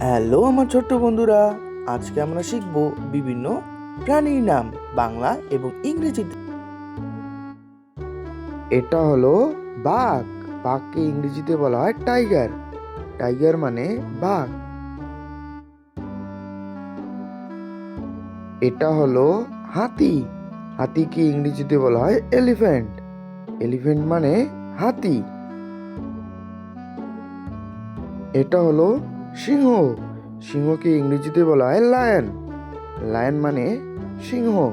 Hello আমার ছোট্ট বন্ধুরা, আজকে আমরা শিখব বিভিন্ন প্রাণীর নাম বাংলা এবং ইংরেজিতে। এটা হলো বাঘ। বাঘকে ইংরেজিতে বলা হয় টাইগার। টাইগার মানে বাঘ। এটা হলো হাতি। হাতিকে ইংরেজিতে বলা হয় এলিফ্যান্ট। এলিফ্যান্ট মানে হাতি। এটা হলো সিংহ। সিংহকে ইংরেজিতে বলা হয় লায়ন। লায়ন মানে সিংহ।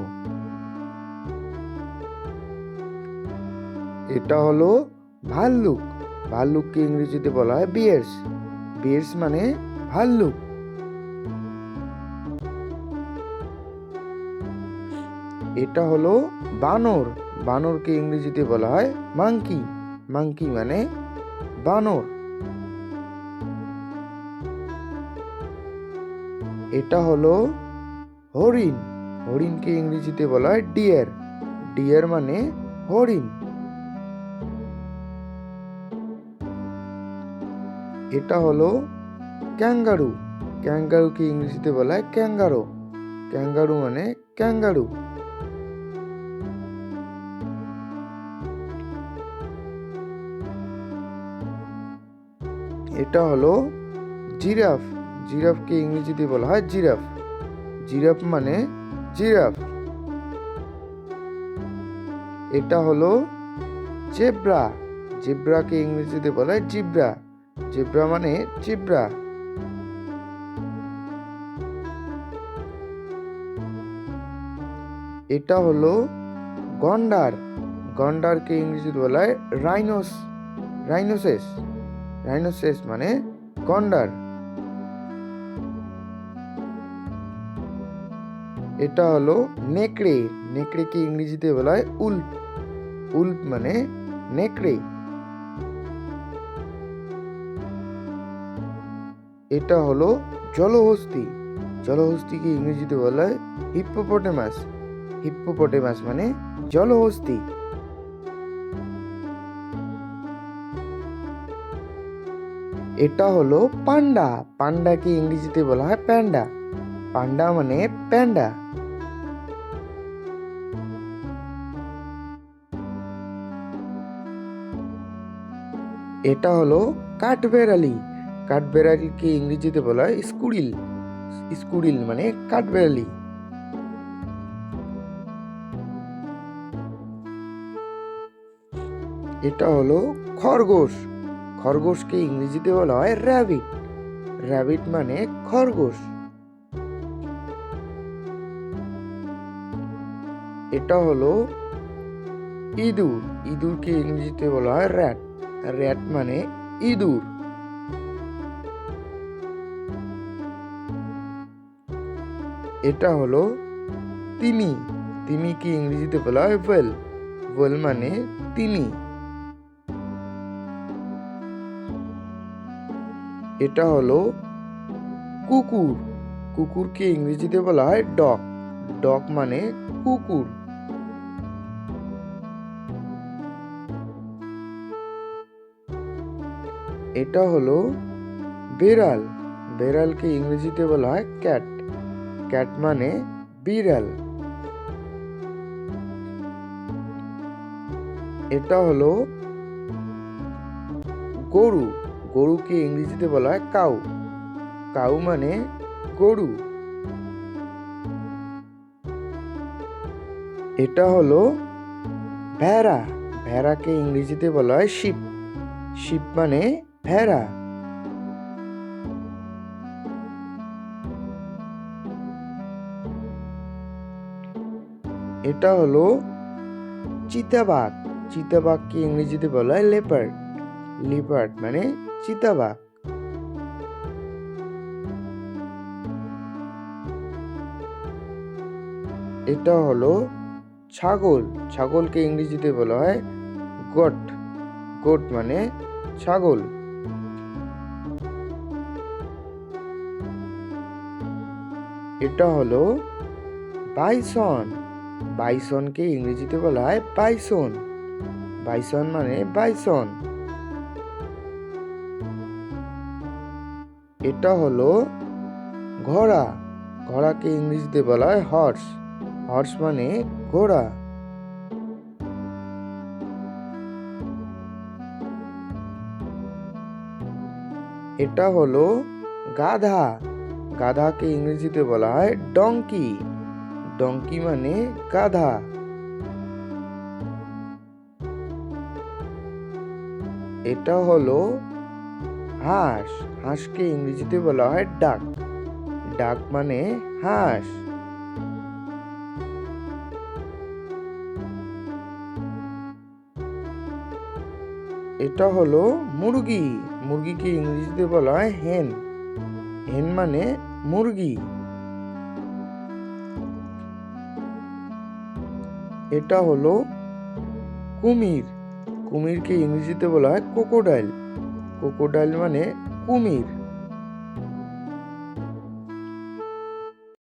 এটা হলো ভাল্লুক। ভাল্লুককে ইংরেজিতে বলা হয় বিয়ার্স। বিয়ার্স মানে ভাল্লুক। এটা হলো বানর। বানরকে ইংরেজিতে বলা হয় মাংকি। মাংকি মানে বানর। এটা হলো হরিণ। হরিণকে ইংরেজিতে বলা হয় ডিয়ার। ডিয়ার মানে হরিণ। এটা হলো ক্যাঙ্গারু। ক্যাঙ্গারুকে ইংরেজিতে বলা হয় ক্যাঙ্গারো। ক্যাঙ্গারু মানে ক্যাঙ্গারু। এটা হলো জিরাফ। জিরাফকে ইংরেজিতে বলা হয় জিরাফ। জিরাফ মানে জিরাফ। এটা হলো জেব্রা। জেব্রাকে ইংরেজিতে বলা হয় জিব্রা। জেব্রা মানে জিব্রা। এটা হলো গন্ডার। গন্ডারকে ইংরেজিতে বলা হয় রাইনোস। রাইনোসেস। রাইনোসেস মানে গন্ডার। এটা হলো নেকড়ে। নেকড়েকে ইংরেজিতে বলা হয় উল্ফ। উল্ফ মানে নেকড়ে। এটা হলো জলহস্তী। জলহস্তীকে ইংরেজিতে বলা হয় হিপ্পোপটেমাস। হিপ্পোপটেমাস মানে জলহস্তী। এটা হলো পান্ডা। পান্ডাকে ইংরেজিতে বলা হয় প্যান্ডা। পান্ডা মানে প্যান্ডা। এটা হলো কাঠবেড়ালি। কাঠবেড়ালিকে ইংরেজিতে বলা হয় স্কুরিল। স্কুরিল মানে কাঠবেড়ালি। এটা হলো খরগোশ। খরগোশকে ইংরেজিতে বলা হয় র্যাবিট। র্যাবিট মানে খরগোশ। এটা হলো ইঁদুর। ইঁদুরকে ইংরেজিতে বলা হয় র্যাট। র্যাট মানে ইঁদুর। এটা হলো তিমি। তিমিকে ইংরেজিতে বলা হয় ওয়েল। ওয়েল মানে তিমি। এটা হলো কুকুর। কুকুরকে ইংরেজিতে বলা হয় ডগ। ডগ মানে কুকুর। এটা হলো বেড়াল। বেড়ালকে ইংরেজিতে বলা হয় ক্যাট। ক্যাট মানে বিড়াল। এটা হলো গরু। গরুকে ইংরেজিতে বলা হয় কাউ। কাউ মানে গরু। এটা হলো ভেড়া। ভেড়াকে ইংরেজিতে বলা হয় শিপ। শিপ মানে ভেড়া। এটা হলো চিতাবাঘ। চিতাবাঘকে ইংরেজিতে বলা হয় লেপার্ড। লেপার্ড মানে চিতাবাঘ। এটা হলো ছাগল। ছাগলকে ইংরেজিতে বলা হয় গোট। গোট মানে ছাগল। এটা হলো বাইসন। বাইসনকে ইংরেজিতে বলা হয় বাইসন। বাইসন মানে বাইসন। এটা হলো ঘোড়া। ঘোড়াকে ইংরেজিতে বলা হয় হর্স। হর্স মানে ঘোড়া। এটা হলো গাধা। গাধাকে ইংরেজিতে বলা হয় ডঙ্কি। ডঙ্কি মানে গাধা। এটা হলো হাঁস। হাঁসকে ইংরেজিতে বলা হয় ডাক। ডাক মানে হাঁস। এটা হলো মুরগি। মুরগিকে ইংরেজিতে বলা হয় হেন। হেন মানে মুরগি। এটা হলো কুমির। কুমিরকে ইংরেজিতে বলা হয় ক্রোকোডাইল। ক্রোকোডাইল মানে কুমির।